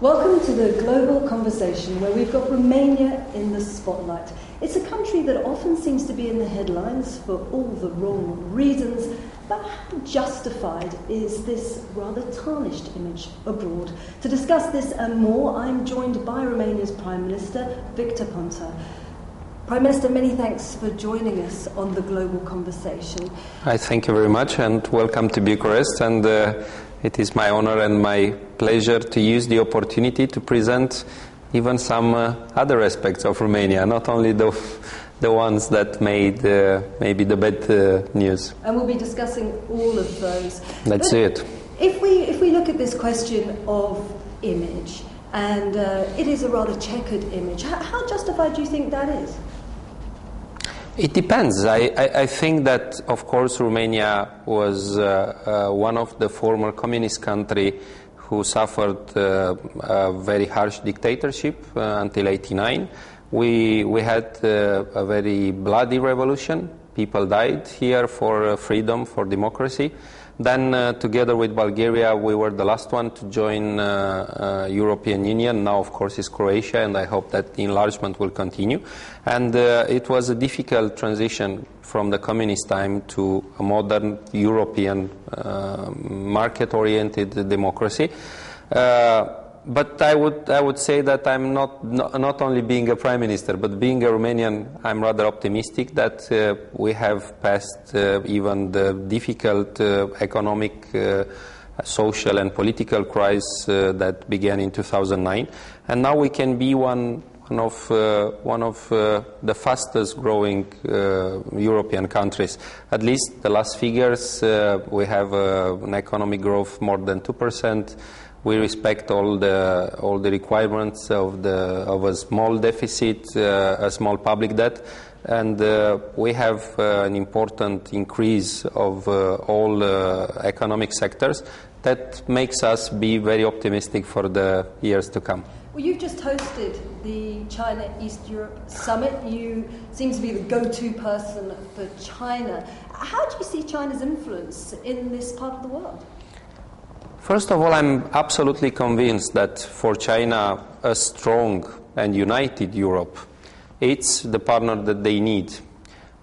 Welcome to the global conversation where we've got Romania in the spotlight. It's a country that often seems to be in the headlines for all the wrong reasons, but how justified is this rather tarnished image abroad? To discuss this and more, I'm joined by Romania's Prime Minister, Victor Ponta. Prime Minister, many thanks for joining us on the global conversation. I thank you very much and welcome to Bucharest, and it is my honor and my pleasure to use the opportunity to present even some other aspects of Romania, not only the ones that made maybe the bad news. And we'll be discussing all of those. That's it. If we look at this question of image, and it is a rather checkered image, how justified do you think that is? It depends. I think that, of course, Romania was one of the former communist countries who suffered a very harsh dictatorship until 1989. We had a very bloody revolution. People died here for freedom, for democracy. Then, together with Bulgaria, we were the last one to join European Union. Now, of course, is Croatia, and I hope that the enlargement will continue. And it was a difficult transition from the communist time to a modern European market-oriented democracy. But I would say that I'm not only being a prime minister, but being a Romanian, I'm rather optimistic that we have passed even the difficult economic, social and political crisis that began in 2009, and now we can be one of the fastest growing European countries. At least the last figures, we have an economic growth more than 2%. We respect all the requirements of a small deficit, a small public debt, and we have an important increase of all economic sectors that makes us be very optimistic for the years to come. Well, you've just hosted the China-East Europe Summit. You seem to be the go-to person for China. How do you see China's influence in this part of the world? First of all, I'm absolutely convinced that for China, a strong and united Europe, it's the partner that they need.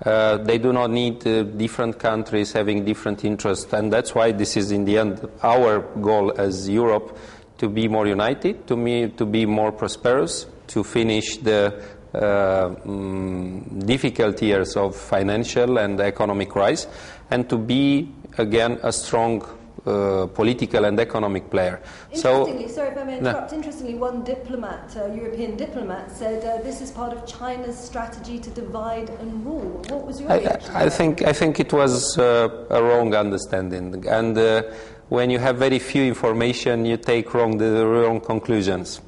They do not need different countries having different interests, and that's why this is in the end our goal as Europe, to be more united, to be more prosperous, to finish the difficult years of financial and economic crisis, and to be again a strong political and economic player. Interestingly, sorry if I may interrupt, interestingly, one diplomat, European diplomat, said this is part of China's strategy to divide and rule. What was your reaction? I think it was a wrong understanding, and when you have very few information, you take the wrong conclusions.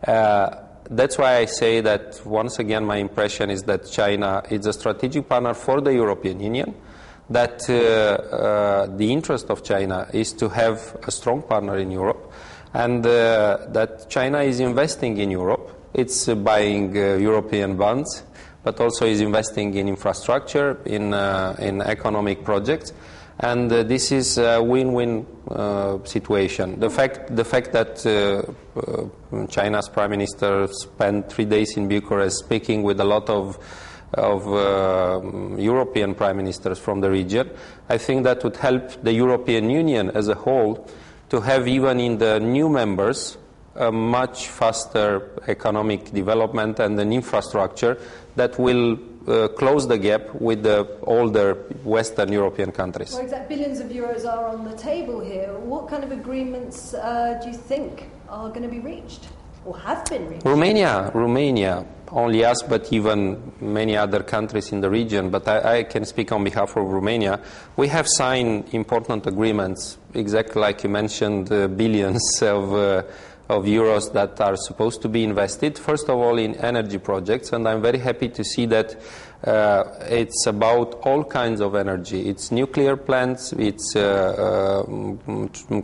That's why I say that, once again, my impression is that China is a strategic partner for the European Union, that the interest of China is to have a strong partner in Europe, and that China is investing in Europe. It's buying European bonds, but also is investing in infrastructure, in economic projects, and this is a win-win situation. The fact that China's Prime Minister spent 3 days in Bucharest speaking with a lot of European prime ministers from the region, I think that would help the European Union as a whole to have, even in the new members, a much faster economic development and an infrastructure that will close the gap with the older Western European countries. Well, exactly. Billions of euros are on the table here. What kind of agreements do you think are going to be reached or have been reached? Romania, only us, but even many other countries in the region, but I can speak on behalf of Romania. We have signed important agreements, exactly like you mentioned, billions of euros that are supposed to be invested, first of all in energy projects, and I'm very happy to see that it's about all kinds of energy. It's nuclear plants, it's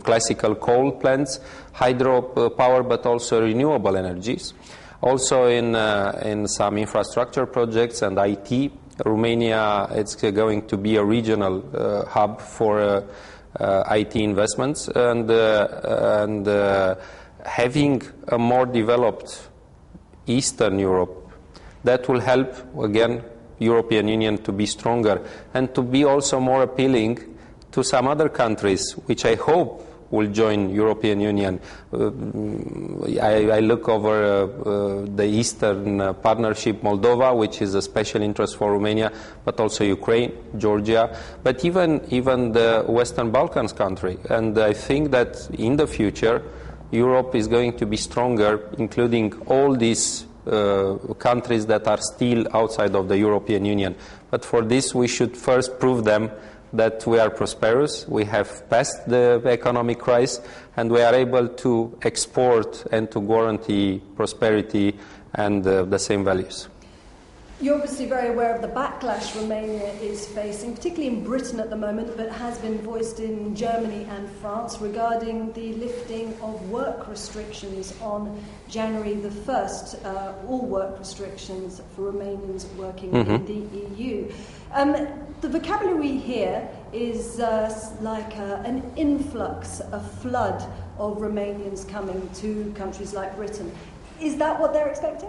classical coal plants, hydro power, but also renewable energies. Also in some infrastructure projects and IT, Romania, it's going to be a regional hub for IT investments, and having a more developed Eastern Europe, that will help, again, European Union to be stronger and to be also more appealing to some other countries, which I hope will join European Union. I look over the Eastern Partnership, Moldova, which is a special interest for Romania, but also Ukraine, Georgia, but even the Western Balkans country. And I think that in the future, Europe is going to be stronger, including all these countries that are still outside of the European Union. But for this, we should first prove them that we are prosperous, we have passed the economic crisis, and we are able to export and to guarantee prosperity and the same values. You're obviously very aware of the backlash Romania is facing, particularly in Britain at the moment, but has been voiced in Germany and France regarding the lifting of work restrictions on January the 1st, all work restrictions for Romanians working in the EU. The vocabulary here is like an influx, a flood of Romanians coming to countries like Britain. Is that what they're expecting?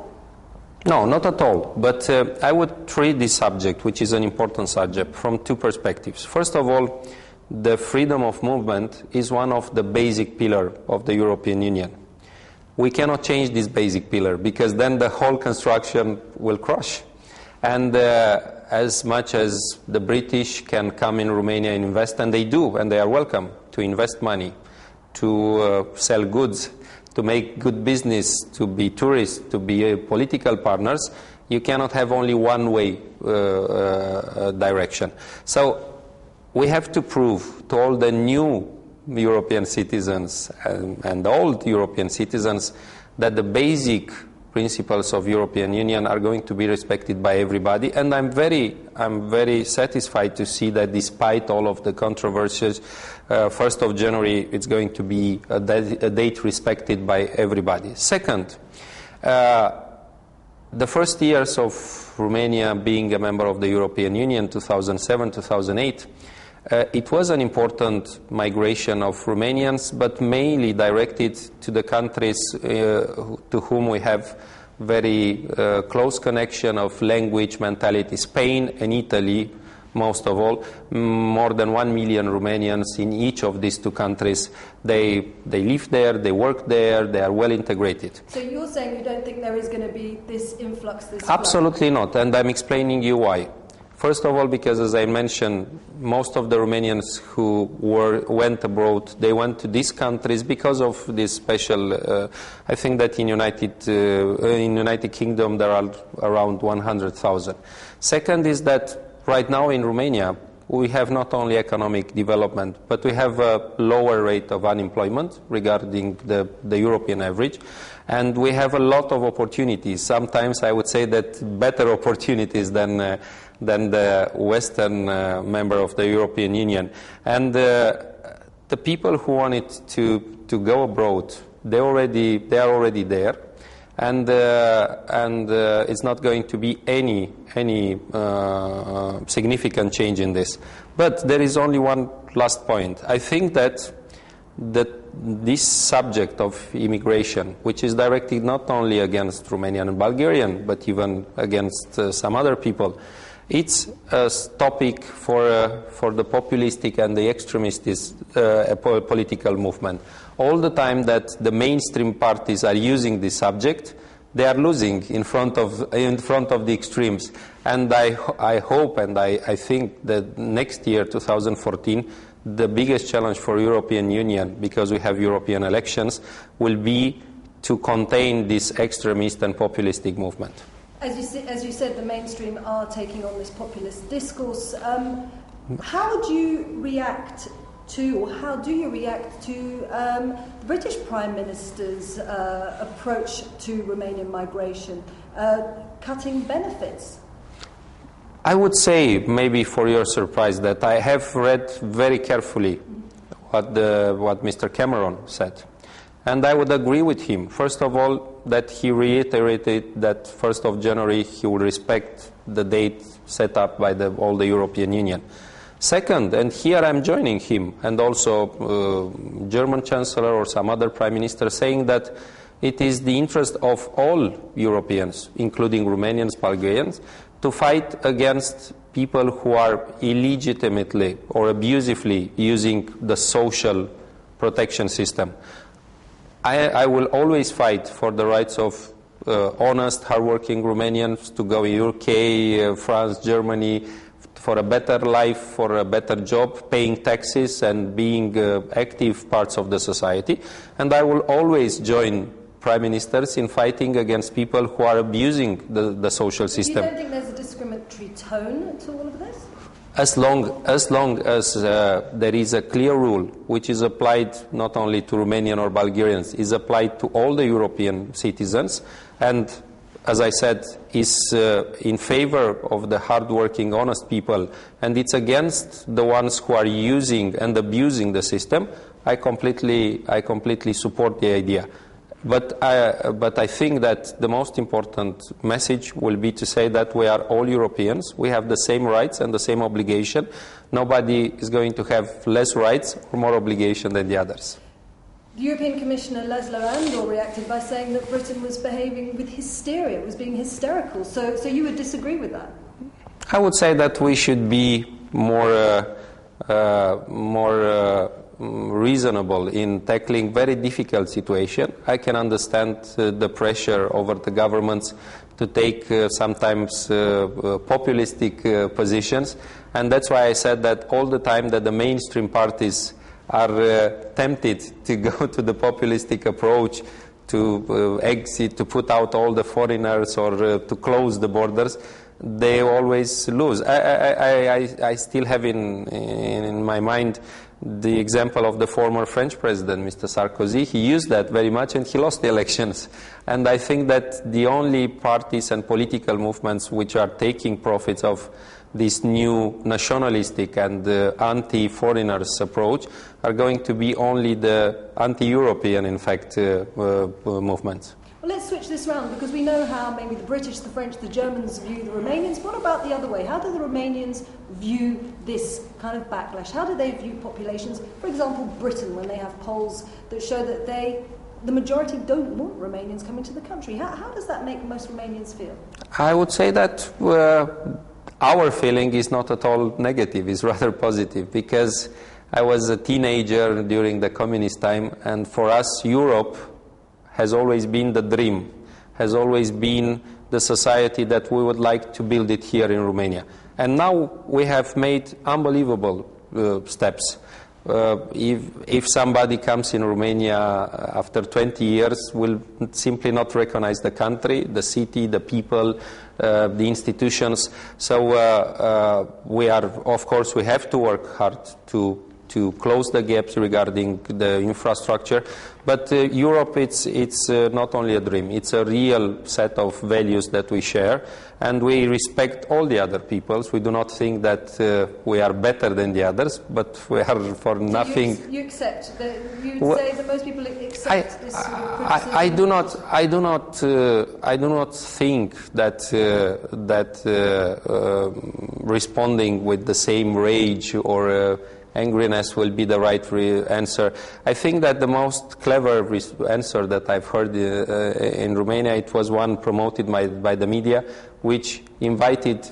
No, not at all. But I would treat this subject, which is an important subject, from two perspectives. First of all, the freedom of movement is one of the basic pillars of the European Union. We cannot change this basic pillar because then the whole construction will crash. And as much as the British can come in Romania and invest, and they do, and they are welcome to invest money, to sell goods, to make good business, to be tourists, to be political partners, you cannot have only one way direction. So we have to prove to all the new European citizens and old European citizens that the basic principles of European Union are going to be respected by everybody, and I'm very satisfied to see that despite all of the controversies, 1st of January it's going to be a date respected by everybody. Second, the first years of Romania being a member of the European Union, 2007, 2008, it was an important migration of Romanians, but mainly directed to the countries to whom we have very close connection of language, mentality. Spain and Italy, most of all, more than 1 million Romanians in each of these two countries. They live there, they work there, they are well integrated. So you're saying you don't think there is going to be this influx, this Absolutely not, and I'm explaining you why. First of all, because as I mentioned, most of the Romanians who went abroad, they went to these countries because of this special, I think that in United Kingdom there are around 100,000. Second is that right now in Romania, we have not only economic development, but we have a lower rate of unemployment regarding the European average, and we have a lot of opportunities. Sometimes I would say that better opportunities than the Western member of the European Union. And the people who wanted to go abroad, they are already there, and it's not going to be any significant change in this. But there is only one last point. I think that this subject of immigration, which is directed not only against Romanian and Bulgarian, but even against some other people, it's a topic for the populistic and the extremist political movement. All the time that the mainstream parties are using this subject, they are losing in front of the extremes. And I hope and I think that next year, 2014, the biggest challenge for European Union, because we have European elections, will be to contain this extremist and populistic movement. As you said, the mainstream are taking on this populist discourse. How would you react to, or how do you react to the British Prime Minister's approach to Romanian migration, cutting benefits? I would say, maybe for your surprise, that I have read very carefully what Mr. Cameron said. And I would agree with him. First of all, that he reiterated that 1st of January he will respect the date set up by all the European Union. Second, and here I'm joining him, and also German Chancellor or some other Prime Minister, saying that it is the interest of all Europeans, including Romanians, Bulgarians, to fight against people who are illegitimately or abusively using the social protection system. I will always fight for the rights of honest, hardworking Romanians to go in UK, France, Germany, for a better life, for a better job, paying taxes and being active parts of the society. And I will always join prime ministers in fighting against people who are abusing the social system. You don't think there's a discriminatory tone to all of this? As long as there is a clear rule which is applied not only to Romanian or Bulgarians, is applied to all the European citizens, and as I said, is in favor of the hard-working, honest people, and it's against the ones who are using and abusing the system, I completely support the idea. But I think that the most important message will be to say that we are all Europeans. We have the same rights and the same obligation. Nobody is going to have less rights or more obligation than the others. The European Commissioner Laszlo Andor reacted by saying that Britain was behaving with hysteria, was being hysterical. So you would disagree with that? I would say that we should be more reasonable in tackling very difficult situation. I can understand the pressure over the governments to take sometimes populistic positions, and that's why I said that all the time that the mainstream parties are tempted to go to the populistic approach, to exit, to put out all the foreigners or to close the borders, they always lose. I still have in my mind the example of the former French president, Mr. Sarkozy. He used that very much and he lost the elections. And I think that the only parties and political movements which are taking profits of this new nationalistic and anti-foreigners approach are going to be only the anti-European, in fact, movements. Well, let's switch this round, because we know how maybe the British, the French, the Germans view the Romanians. What about the other way? How do the Romanians view this kind of backlash? How do they view populations? For example, Britain, when they have polls that show that the majority don't want Romanians coming to the country. How does that make most Romanians feel? I would say that our feeling is not at all negative, it's rather positive, because I was a teenager during the communist time, and for us, Europe has always been the dream, has always been the society that we would like to build it here in Romania. And now we have made unbelievable steps. If somebody comes in Romania after 20 years, will simply not recognize the country, the city, the people, the institutions. So we have to work hard to close the gaps regarding the infrastructure. But Europe, it's not only a dream, it's a real set of values that we share, and we respect all the other peoples. We do not think that we are better than the others, but we are for nothing. You accept that? You would say that most people accept this sort of criticism? I do not think that responding with the same rage or angriness will be the right answer. I think that the most clever answer that I've heard in Romania, it was one promoted by the media, which invited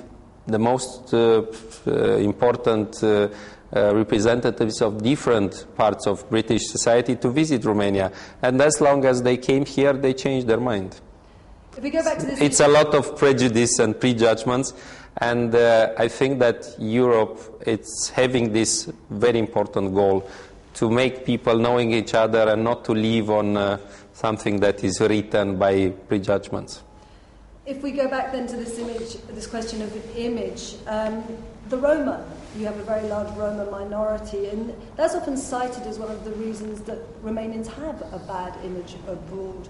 the most important representatives of different parts of British society to visit Romania. And as long as they came here, they changed their mind. If we go back to this, it's a lot of prejudice and prejudgments. And I think that Europe, it's having this very important goal to make people knowing each other and not to live on something that is written by prejudgments. If we go back then to this question of image, the Roma, you have a very large Roma minority, and that's often cited as one of the reasons that Romanians have a bad image abroad.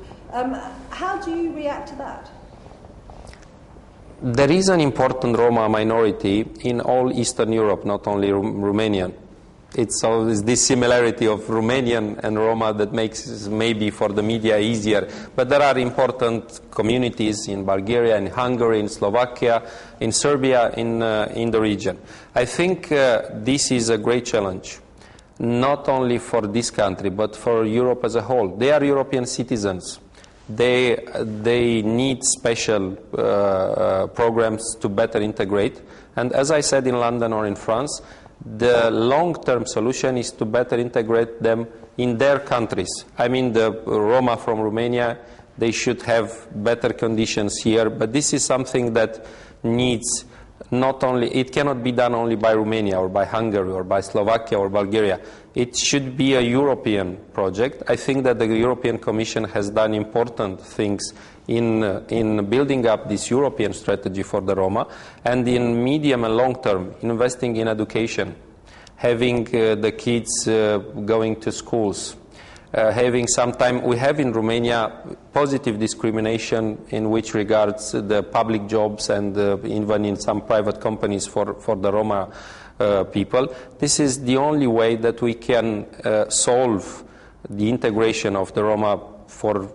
How do you react to that? There is an important Roma minority in all Eastern Europe, not only Romania. it's always this similarity of Romanian and Roma that makes maybe for the media easier. But there are important communities in Bulgaria, in Hungary, in Slovakia, in Serbia, in the region. I think this is a great challenge, not only for this country, but for Europe as a whole. They are European citizens. They need special programs to better integrate. And as I said in London or in France, the long-term solution is to better integrate them in their countries. I mean, the Roma from Romania, they should have better conditions here, but this is something that needs not only, it cannot be done only by Romania or by Hungary or by Slovakia or Bulgaria. It should be a European project. I think that the European Commission has done important things in building up this European strategy for the Roma, and in medium and long term, investing in education, having the kids going to schools, having some time. We have in Romania positive discrimination in which regards the public jobs and even in some private companies for the Roma people. This is the only way that we can solve the integration of the Roma for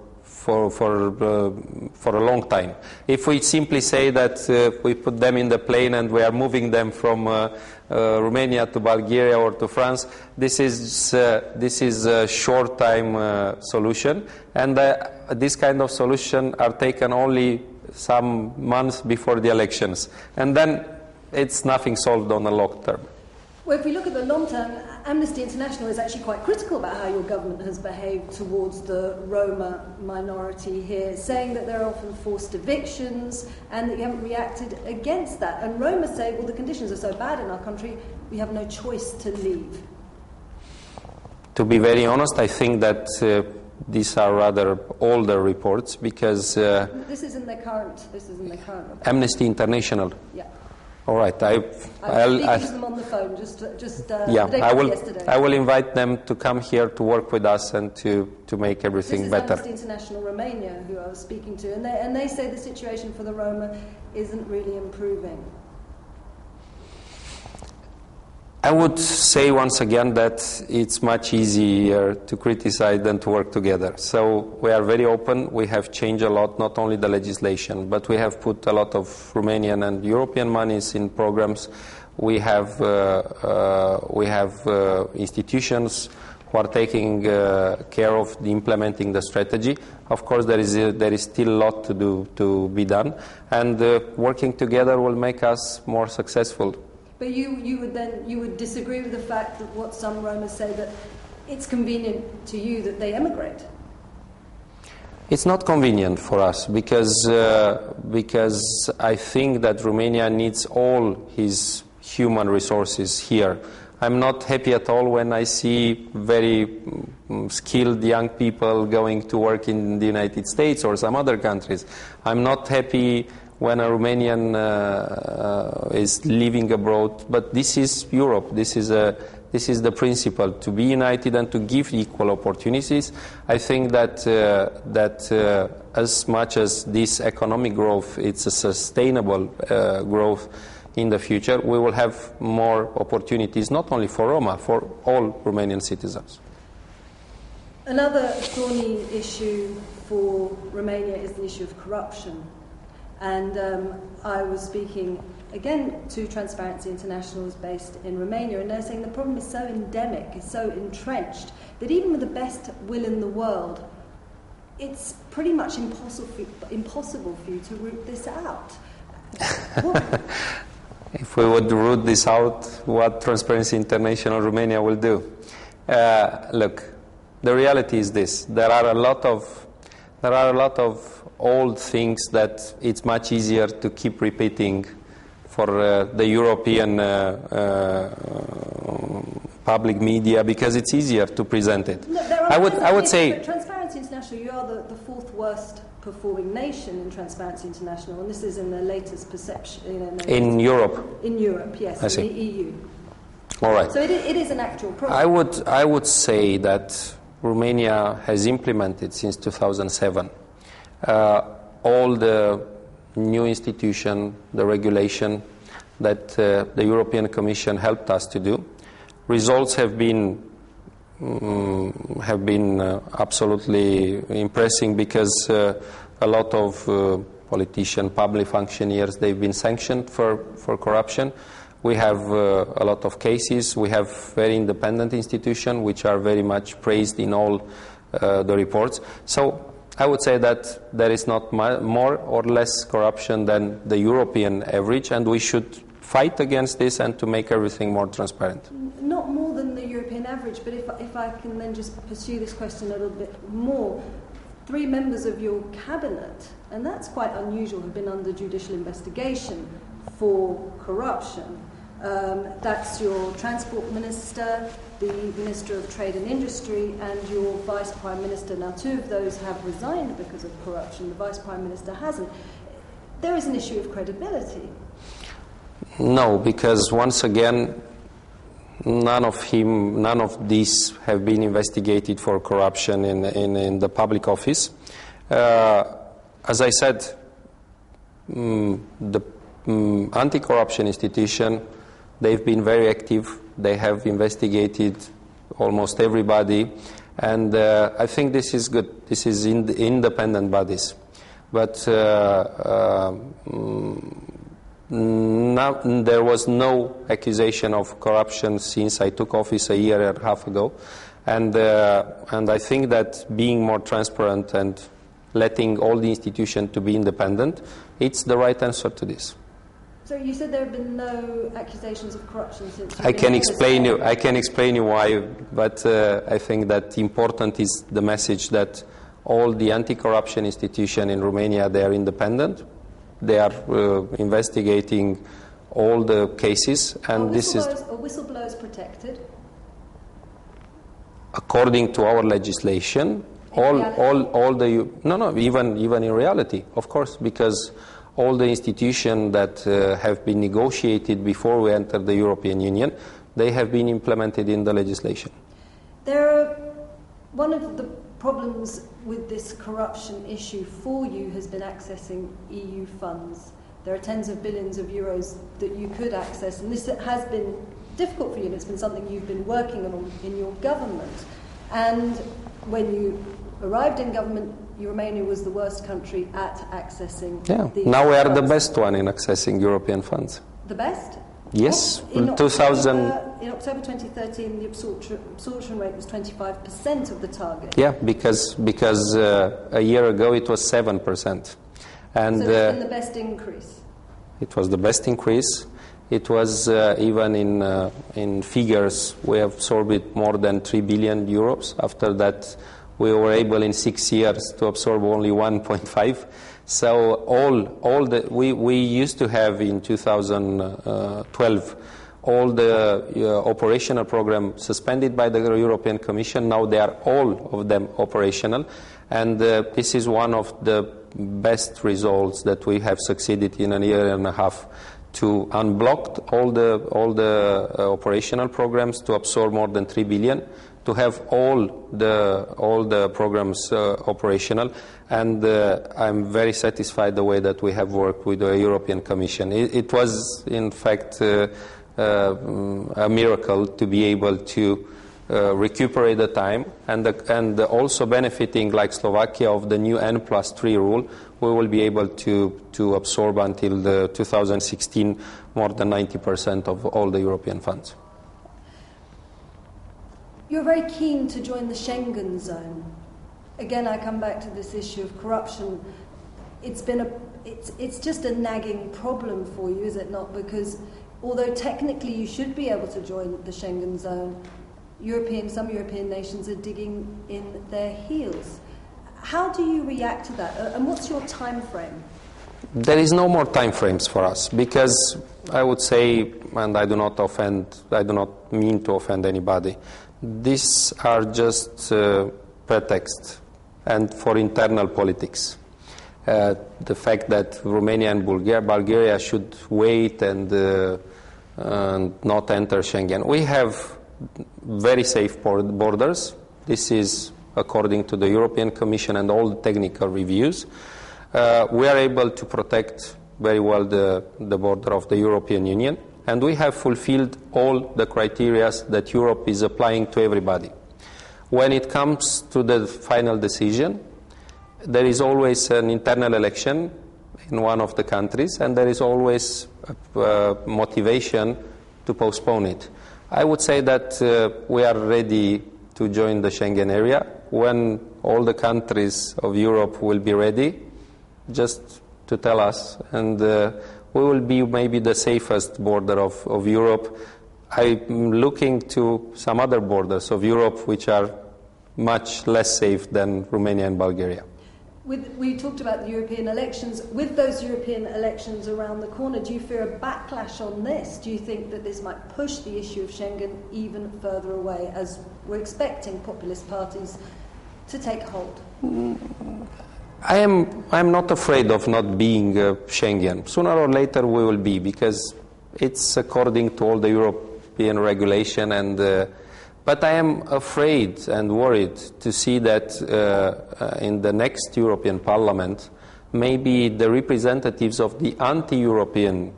a long time. If we simply say that we put them in the plane and we are moving them from Romania to Bulgaria or to France, this is a short time solution, and this kind of solution are taken only some months before the elections, and then it's nothing solved on the long term. Well, if we look at the long term, Amnesty International is actually quite critical about how your government has behaved towards the Roma minority here, saying that there are often forced evictions and that you haven't reacted against that. And Roma say, well, the conditions are so bad in our country, we have no choice to leave. To be very honest, I think that these are rather older reports because... This isn't the current report. Amnesty International? Yeah. All right, I'll speak to them on the phone yesterday. I will invite them to come here to work with us and to make everything better. This is Amnesty International Romania, who I was speaking to, and they say the situation for the Roma isn't really improving. I would say once again that it's much easier to criticize than to work together. So we are very open. We have changed a lot, not only the legislation, but we have put a lot of Romanian and European monies in programs. We have institutions who are taking care of implementing the strategy. Of course, there is still a lot to be done, and working together will make us more successful. But you would disagree with the fact that what some Roma say, that it's convenient to you that they emigrate? It's not convenient for us because I think that Romania needs all his human resources here. I'm not happy at all when I see very skilled young people going to work in the United States or some other countries. I'm not happy when a Romanian is living abroad, but this is Europe. This is the principle, to be united and to give equal opportunities. I think that as much as this economic growth, it's a sustainable growth in the future, we will have more opportunities, not only for Roma, for all Romanian citizens. Another thorny issue for Romania is the issue of corruption. And I was speaking again to Transparency International, is based in Romania, and they're saying the problem is so endemic, it's so entrenched, that even with the best will in the world, it's pretty much impossible for you to root this out. If we would root this out, what Transparency International Romania will do? Look, the reality is this: there are a lot of old things that it's much easier to keep repeating for the European public media because it's easier to present it. No, I would say Transparency International, you are the fourth worst performing nation in Transparency International, and this is in the latest perception. In Europe. In Europe, yes, I see. in the EU. All right. So it is an actual problem. I would say that Romania has implemented since 2007 all the new institution, the regulation that the European Commission helped us to do. results have been absolutely impressive because a lot of politicians, public functionaries, they've been sanctioned for corruption. We have a lot of cases. We have very independent institutions which are very much praised in all the reports. So I would say that there is not more or less corruption than the European average, and we should fight against this and to make everything more transparent. Not more than the European average, but if I can then just pursue this question a little bit more. 3 members of your cabinet, and that's quite unusual, have been under judicial investigation for corruption. That's your Transport Minister, the Minister of Trade and Industry, and your Vice Prime Minister. Now, 2 of those have resigned because of corruption. The Vice Prime Minister hasn't. There is an issue of credibility. No, because once again, none of these have been investigated for corruption in the public office. As I said, the anti-corruption institution, they've been very active. They have investigated almost everybody, and I think this is good. This is independent bodies, but now, there was no accusation of corruption since I took office a year and a half ago, and I think that being more transparent and letting all the institutions to be independent, it's the right answer to this. So you said there have been no accusations of corruption since. I can explain you why, but I think that important is the message that all the anti-corruption institutions in Romania, they are independent. They are investigating all the cases, and this is. A whistleblower is protected. According to our legislation, even in reality, of course, because all the institutions that have been negotiated before we entered the European Union, they have been implemented in the legislation. One of the problems with this corruption issue for you has been accessing EU funds. There are tens of billions of euros that you could access, and this has been difficult for you, and it's been something you've been working on in your government. And when you arrived in government, Romania was the worst country at accessing these now we are funds. the best one in accessing European funds. The best? Yes, in in 2000. In October 2013, the absorption rate was 25% of the target. Yeah, because a year ago it was 7%, and so it's been the best increase. It was the best increase. It was even in figures we have absorbed more than 3 billion euros. After that, we were able in 6 years to absorb only 1.5. So we used to have in 2012 all the operational program suspended by the European Commission. Now they are all of them operational, and this is one of the best results that we have succeeded in a year and a half to unblock all the operational programs, to absorb more than 3 billion, to have all the programs operational, and I'm very satisfied the way that we have worked with the European Commission. It was, in fact, a miracle to be able to recuperate the time, and also benefiting, like Slovakia, of the new N+3 rule. We will be able to absorb until the 2016 more than 90% of all the European funds. You're very keen to join the Schengen zone. Again, I come back to this issue of corruption. It's just a nagging problem for you, is it not? Because although technically you should be able to join the Schengen zone, some European nations are digging in their heels. How do you react to that? And what's your time frame? There is no more time frames for us, because I would say, and I do not mean to offend anybody, these are just pretext and for internal politics. The fact that Romania and Bulgaria should wait and not enter Schengen. We have very safe borders. This is according to the European Commission and all the technical reviews. We are able to protect very well the border of the European Union. and we have fulfilled all the criteria that Europe is applying to everybody. When it comes to the final decision, there is always an internal election in one of the countries, and there is always motivation to postpone it. I would say that we are ready to join the Schengen area when all the countries of Europe will be ready, just to tell us, and we will be maybe the safest border of Europe. I'm looking to some other borders of Europe which are much less safe than Romania and Bulgaria. We talked about the European elections. With those European elections around the corner, do you fear a backlash on this? Do you think that this might push the issue of Schengen even further away, as we're expecting populist parties to take hold? I'm not afraid of not being Schengen. Sooner or later we will be, because it's according to all the European regulation, and but I am afraid and worried to see that in the next European Parliament, maybe the representatives of the anti-European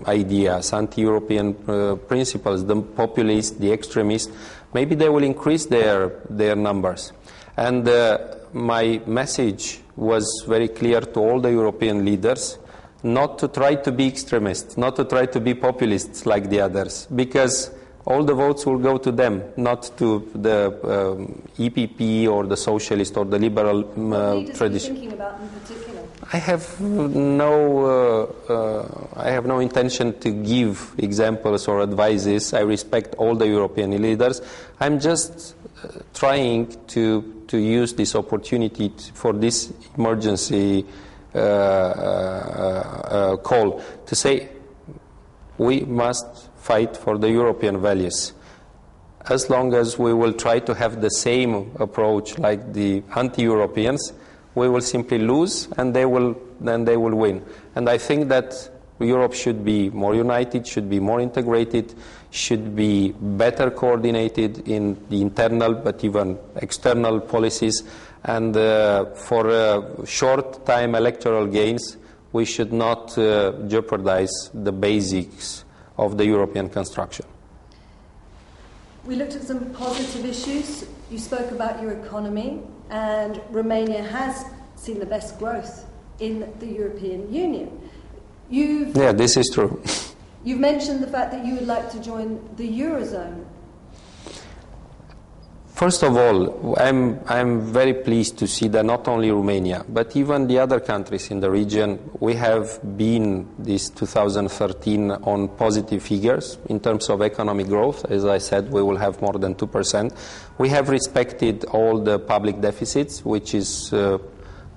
ideas, anti-European principles, the populists, the extremists, maybe they will increase their numbers. And my message was very clear to all the European leaders, not to try to be extremists, not to try to be populists like the others, because all the votes will go to them, not to the EPP or the socialist or the liberal tradition. What are you thinking about in particular? I have no intention to give examples or advices. I respect all the European leaders. I'm just trying to use this opportunity for this emergency call to say we must fight for the European values. As long as we will try to have the same approach like the anti-Europeans, we will simply lose, and they will win. And I think that Europe should be more united, should be more integrated, should be better coordinated in the internal but even external policies. And for short-time electoral gains, we should not jeopardize the basics of the European construction. We looked at some positive issues. You spoke about your economy, and Romania has seen the best growth in the European Union. Yeah, this is true. You've mentioned the fact that you would like to join the Eurozone. First of all, I'm very pleased to see that not only Romania, but even the other countries in the region, we have been this 2013 on positive figures in terms of economic growth. As I said, we will have more than 2%. We have respected all the public deficits, which is way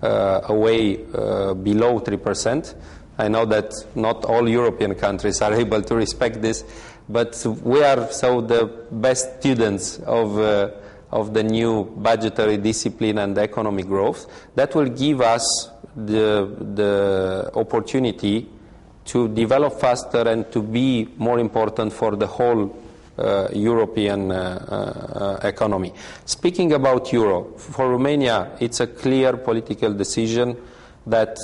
below 3%. I know that not all European countries are able to respect this, but we are the best students of the new budgetary discipline and economic growth. That will give us the opportunity to develop faster and to be more important for the whole European economy. Speaking about Euro, for Romania, it's a clear political decision that,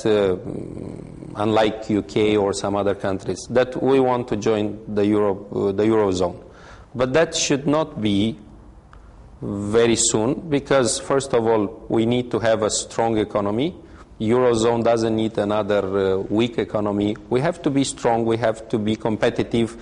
unlike UK or some other countries, that we want to join the Eurozone. But that should not be very soon, because first of all we need to have a strong economy. Eurozone doesn't need another weak economy. We have to be strong, we have to be competitive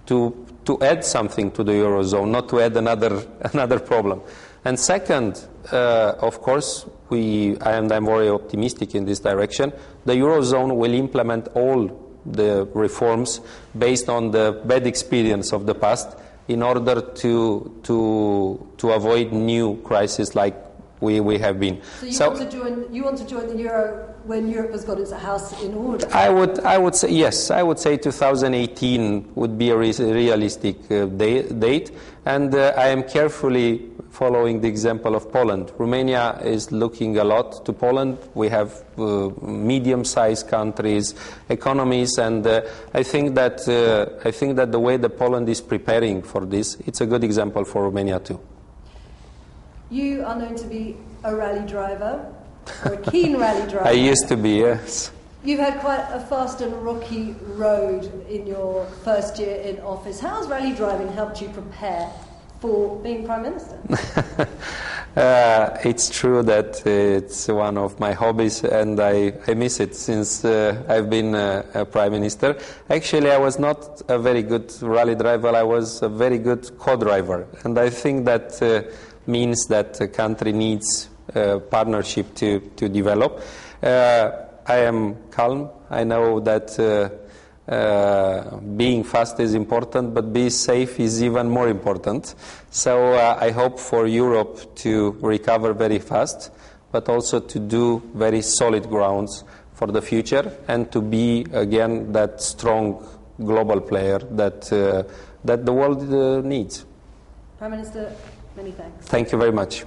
to add something to the Eurozone, not to add another problem. And second, of course, I'm very optimistic in this direction. The Eurozone will implement all the reforms based on the bad experience of the past, in order to avoid new crises like we have been. So you want to join the Euro when Europe has got its house in order? I would say yes. I would say 2018 would be a realistic date, and I am carefully following the example of Poland. Romania is looking a lot to Poland. We have medium-sized countries, economies, and I think that the way that Poland is preparing for this, it's a good example for Romania too. You are known to be a rally driver, or a keen rally driver. I used to be, yes. You've had quite a fast and rocky road in your first year in office. How's rally driving helped you prepare for being Prime Minister? It's true that it's one of my hobbies, and I miss it since I've been a Prime Minister. Actually, I was not a very good rally driver. I was a very good co-driver, and I think that means that the country needs partnership to develop. I am calm. I know that being fast is important, but being safe is even more important. So I hope for Europe to recover very fast, but also to do very solid grounds for the future and to be again that strong global player that the world needs. Prime Minister, many thanks. Thank you very much.